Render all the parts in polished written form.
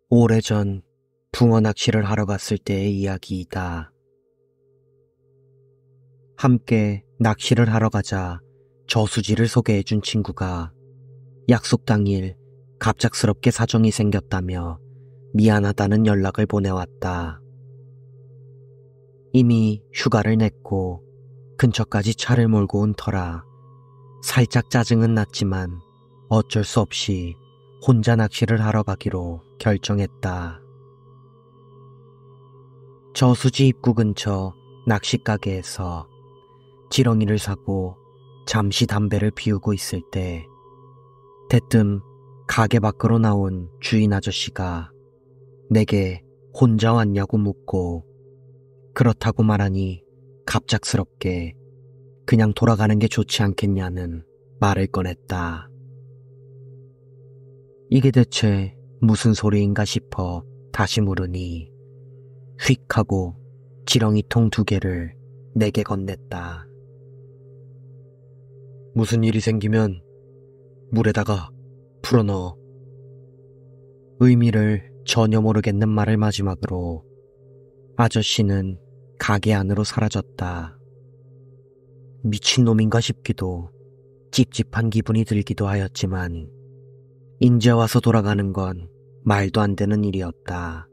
오래전 붕어 낚시를 하러 갔을 때의 이야기이다. 함께 낚시를 하러 가자 저수지를 소개해준 친구가 약속 당일 갑작스럽게 사정이 생겼다며 미안하다는 연락을 보내왔다. 이미 휴가를 냈고 근처까지 차를 몰고 온 터라 살짝 짜증은 났지만 어쩔 수 없이 혼자 낚시를 하러 가기로 결정했다. 저수지 입구 근처 낚시가게에서 지렁이를 사고 잠시 담배를 피우고 있을 때 대뜸 가게 밖으로 나온 주인 아저씨가 내게 혼자 왔냐고 묻고 그렇다고 말하니 갑작스럽게 그냥 돌아가는 게 좋지 않겠냐는 말을 꺼냈다. 이게 대체 무슨 소리인가 싶어 다시 물으니 휙 하고 지렁이통 2개를 내게 건넸다. 무슨 일이 생기면 물에다가 풀어넣어. 의미를 전혀 모르겠는 말을 마지막으로 아저씨는 가게 안으로 사라졌다. 미친놈인가 싶기도 찝찝한 기분이 들기도 하였지만 인제 와서 돌아가는 건 말도 안 되는 일이었다.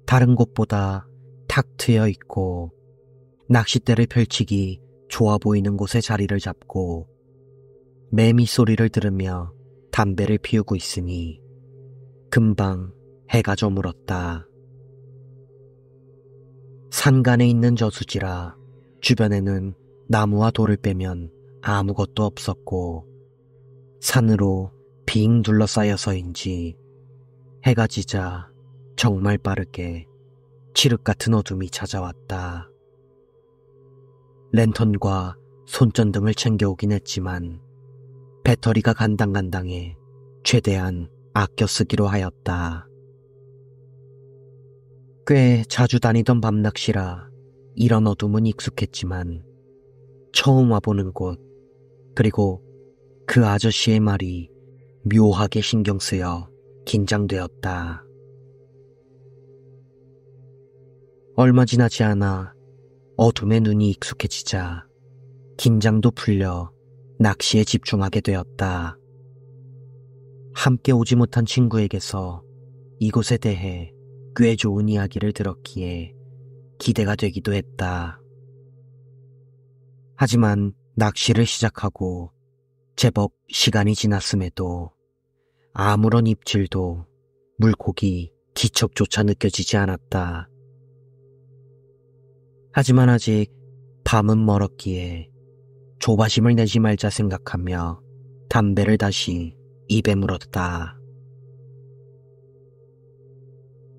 다른 곳보다 탁 트여 있고 낚싯대를 펼치기 좋아 보이는 곳에 자리를 잡고 매미 소리를 들으며 담배를 피우고 있으니 금방 해가 저물었다. 산간에 있는 저수지라 주변에는 나무와 돌을 빼면 아무것도 없었고 산으로 빙 둘러싸여서인지 해가 지자 정말 빠르게 칠흑 같은 어둠이 찾아왔다. 랜턴과 손전등을 챙겨오긴 했지만 배터리가 간당간당해 최대한 아껴 쓰기로 하였다. 꽤 자주 다니던 밤낚시라 이런 어둠은 익숙했지만 처음 와보는 곳 그리고 그 아저씨의 말이 묘하게 신경 쓰여 긴장되었다. 얼마 지나지 않아 어둠에 눈이 익숙해지자 긴장도 풀려 낚시에 집중하게 되었다. 함께 오지 못한 친구에게서 이곳에 대해 꽤 좋은 이야기를 들었기에 기대가 되기도 했다. 하지만 낚시를 시작하고 제법 시간이 지났음에도 아무런 입질도 물고기 기척조차 느껴지지 않았다. 하지만 아직 밤은 멀었기에 조바심을 내지 말자 생각하며 담배를 다시 입에 물었다.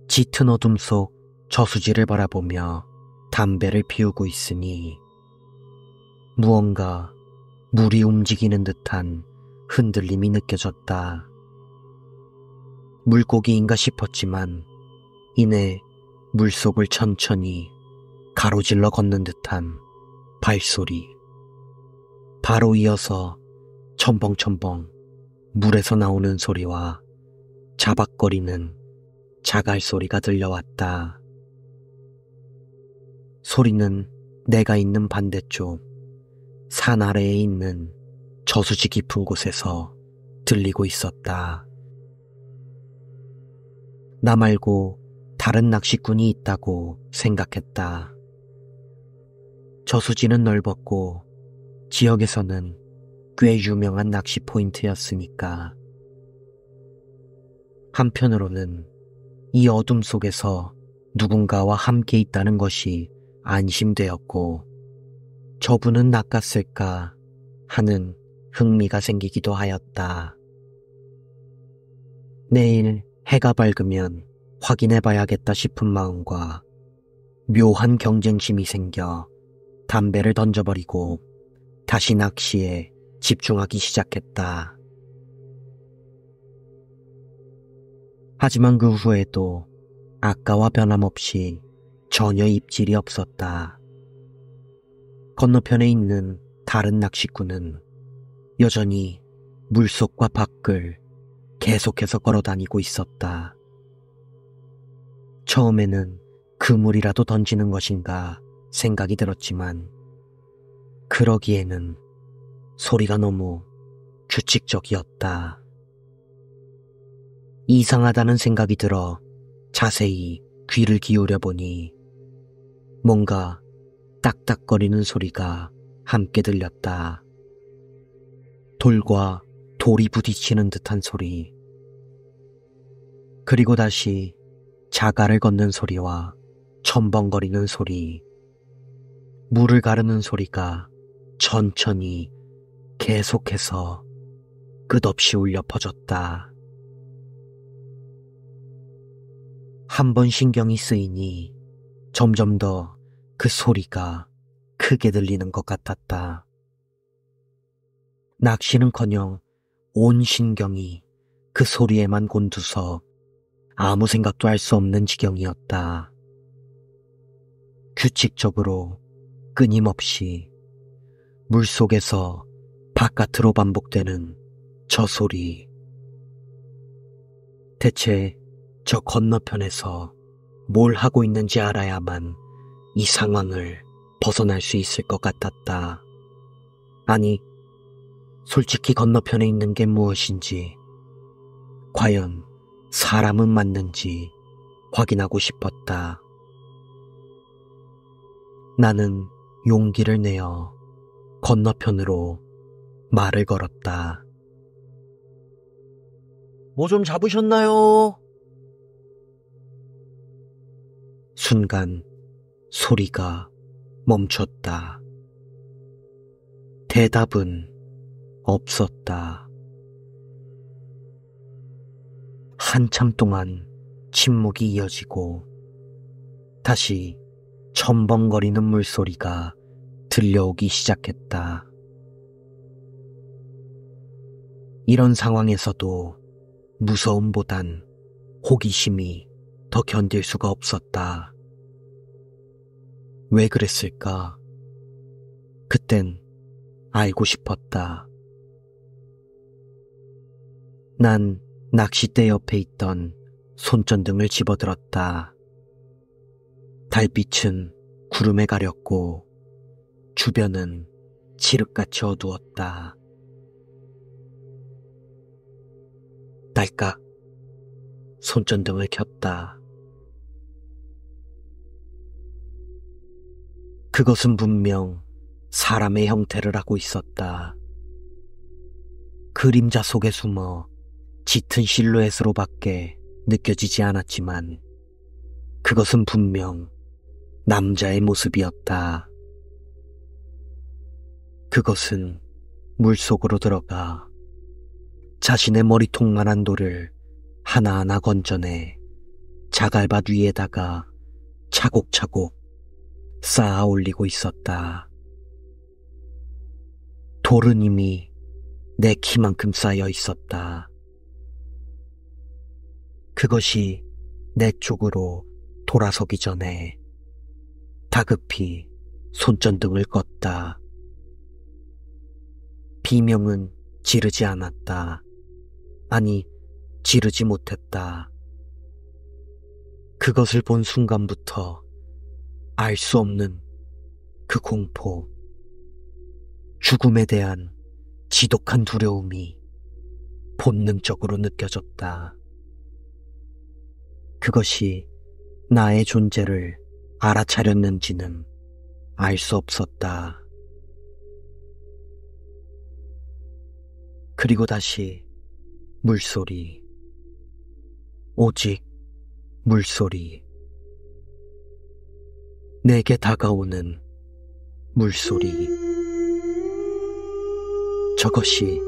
짙은 어둠 속 저수지를 바라보며 담배를 피우고 있으니 무언가 물이 움직이는 듯한 흔들림이 느껴졌다. 물고기인가 싶었지만 이내 물속을 천천히 가로질러 걷는 듯한 발소리. 바로 이어서 첨벙첨벙 물에서 나오는 소리와 자박거리는 자갈 소리가 들려왔다. 소리는 내가 있는 반대쪽 산 아래에 있는 저수지 깊은 곳에서 들리고 있었다. 나 말고 다른 낚시꾼이 있다고 생각했다. 저수지는 넓었고 지역에서는 꽤 유명한 낚시 포인트였으니까. 한편으로는 이 어둠 속에서 누군가와 함께 있다는 것이 안심되었고 저분은 낚았을까 하는 흥미가 생기기도 하였다. 내일 해가 밝으면 확인해봐야겠다 싶은 마음과 묘한 경쟁심이 생겨 담배를 던져버리고 다시 낚시에 집중하기 시작했다. 하지만 그 후에도 아까와 변함없이 전혀 입질이 없었다. 건너편에 있는 다른 낚시꾼은 여전히 물속과 밖을 계속해서 걸어다니고 있었다. 처음에는 그물이라도 던지는 것인가 생각이 들었지만 그러기에는 소리가 너무 규칙적이었다. 이상하다는 생각이 들어 자세히 귀를 기울여 보니 뭔가 딱딱거리는 소리가 함께 들렸다. 돌과 돌이 부딪히는 듯한 소리, 그리고 다시 자갈을 걷는 소리와 첨벙거리는 소리, 물을 가르는 소리가 천천히 계속해서 끝없이 울려 퍼졌다. 한 번 신경이 쓰이니 점점 더 그 소리가 크게 들리는 것 같았다. 낚시는커녕 온 신경이 그 소리에만 곤두서 아무 생각도 할 수 없는 지경이었다. 규칙적으로 끊임없이 물속에서 바깥으로 반복되는 저 소리. 대체 저 건너편에서 뭘 하고 있는지 알아야만 이 상황을 벗어날 수 있을 것 같았다. 아니, 솔직히 건너편에 있는 게 무엇인지, 과연 사람은 맞는지 확인하고 싶었다. 나는 용기를 내어 건너편으로 말을 걸었다. 뭐 좀 잡으셨나요? 순간 소리가 멈췄다. 대답은 없었다. 한참 동안 침묵이 이어지고 다시 첨벙거리는 물소리가 들려오기 시작했다. 이런 상황에서도 무서움보단 호기심이 더 견딜 수가 없었다. 왜 그랬을까? 그땐 알고 싶었다. 난 낚싯대 옆에 있던 손전등을 집어들었다. 달빛은 구름에 가렸고 주변은 칠흑같이 어두웠다. 딸깍 손전등을 켰다. 그것은 분명 사람의 형태를 하고 있었다. 그림자 속에 숨어 짙은 실루엣으로밖에 느껴지지 않았지만 그것은 분명 남자의 모습이었다. 그것은 물속으로 들어가 자신의 머리통만한 돌을 하나하나 건져내 자갈밭 위에다가 차곡차곡 쌓아 올리고 있었다. 돌은 이미 내 키만큼 쌓여 있었다. 그것이 내 쪽으로 돌아서기 전에 다급히 손전등을 껐다. 비명은 지르지 않았다. 아니, 지르지 못했다. 그것을 본 순간부터 알 수 없는 그 공포, 죽음에 대한 지독한 두려움이 본능적으로 느껴졌다. 그것이 나의 존재를 알아차렸는지는 알 수 없었다. 그리고 다시 물소리, 오직 물소리. 내게 다가오는 물소리. 저것이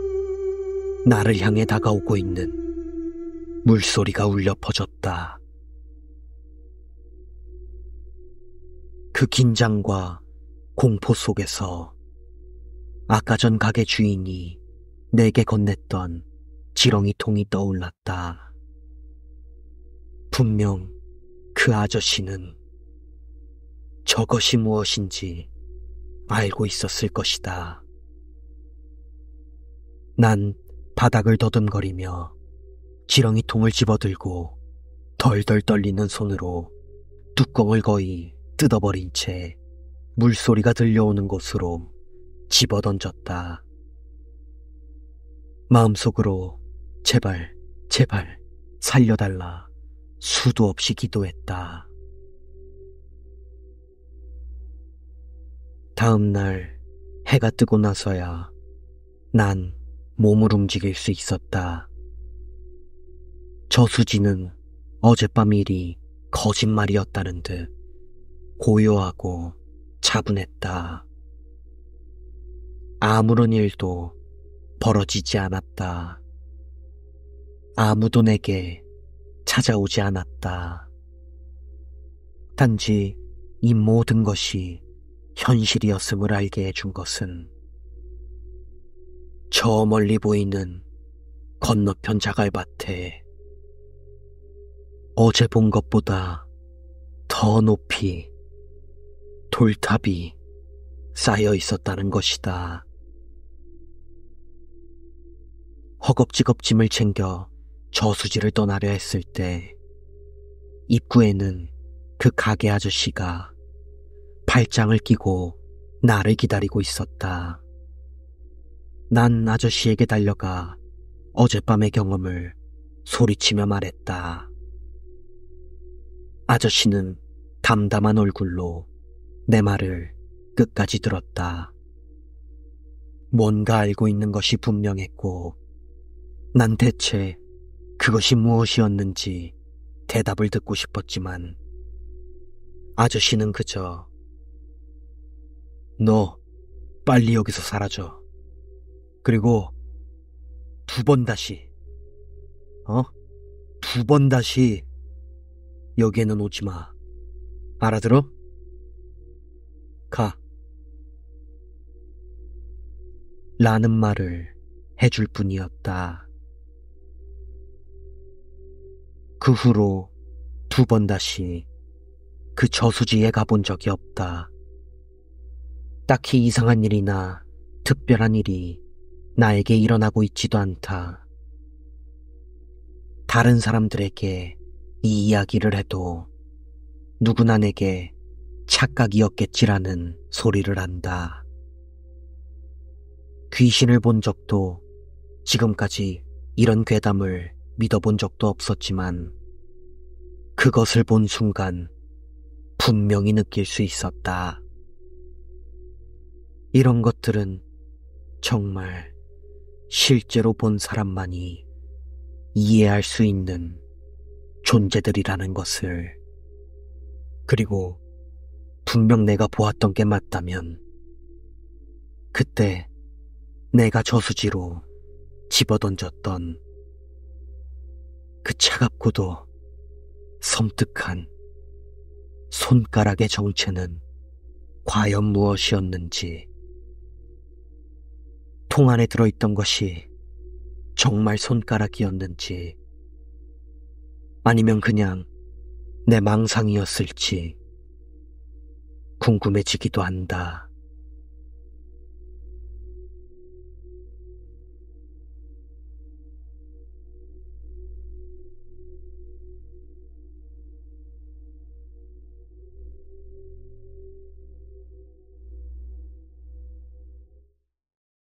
나를 향해 다가오고 있는 물소리가 울려 퍼졌다. 그 긴장과 공포 속에서 아까 전 가게 주인이 내게 건넸던 지렁이 통이 떠올랐다. 분명 그 아저씨는 저것이 무엇인지 알고 있었을 것이다. 난 바닥을 더듬거리며 지렁이통을 집어들고 덜덜 떨리는 손으로 뚜껑을 거의 뜯어버린 채 물소리가 들려오는 곳으로 집어던졌다. 마음속으로 제발, 제발 살려달라 수도 없이 기도했다. 다음 날 해가 뜨고 나서야 난 몸을 움직일 수 있었다. 저수지는 어젯밤 일이 거짓말이었다는 듯 고요하고 차분했다. 아무런 일도 벌어지지 않았다. 아무도 내게 찾아오지 않았다. 단지 이 모든 것이 현실이었음을 알게 해준 것은 저 멀리 보이는 건너편 자갈밭에 어제 본 것보다 더 높이 돌탑이 쌓여 있었다는 것이다. 허겁지겁 짐을 챙겨 저수지를 떠나려 했을 때 입구에는 그 가게 아저씨가 팔짱을 끼고 나를 기다리고 있었다. 난 아저씨에게 달려가 어젯밤의 경험을 소리치며 말했다. 아저씨는 담담한 얼굴로 내 말을 끝까지 들었다. 뭔가 알고 있는 것이 분명했고 난 대체 그것이 무엇이었는지 대답을 듣고 싶었지만 아저씨는 그저 너 빨리 여기서 사라져. 그리고 2번 다시 2번 다시 여기에는 오지 마. 알아들어? 가. 라는 말을 해줄 뿐이었다. 그 후로 2번 다시 그 저수지에 가본 적이 없다. 딱히 이상한 일이나 특별한 일이 나에게 일어나고 있지도 않다. 다른 사람들에게 이 이야기를 해도 누구나 내게 착각이었겠지라는 소리를 한다. 귀신을 본 적도 지금까지 이런 괴담을 믿어본 적도 없었지만 그것을 본 순간 분명히 느낄 수 있었다. 이런 것들은 정말 실제로 본 사람만이 이해할 수 있는 존재들이라는 것을. 그리고 분명 내가 보았던 게 맞다면 그때 내가 저수지로 집어던졌던 그 차갑고도 섬뜩한 손가락의 정체는 과연 무엇이었는지, 통 안에 들어있던 것이 정말 손가락이었는지 아니면 그냥 내 망상이었을지 궁금해지기도 한다.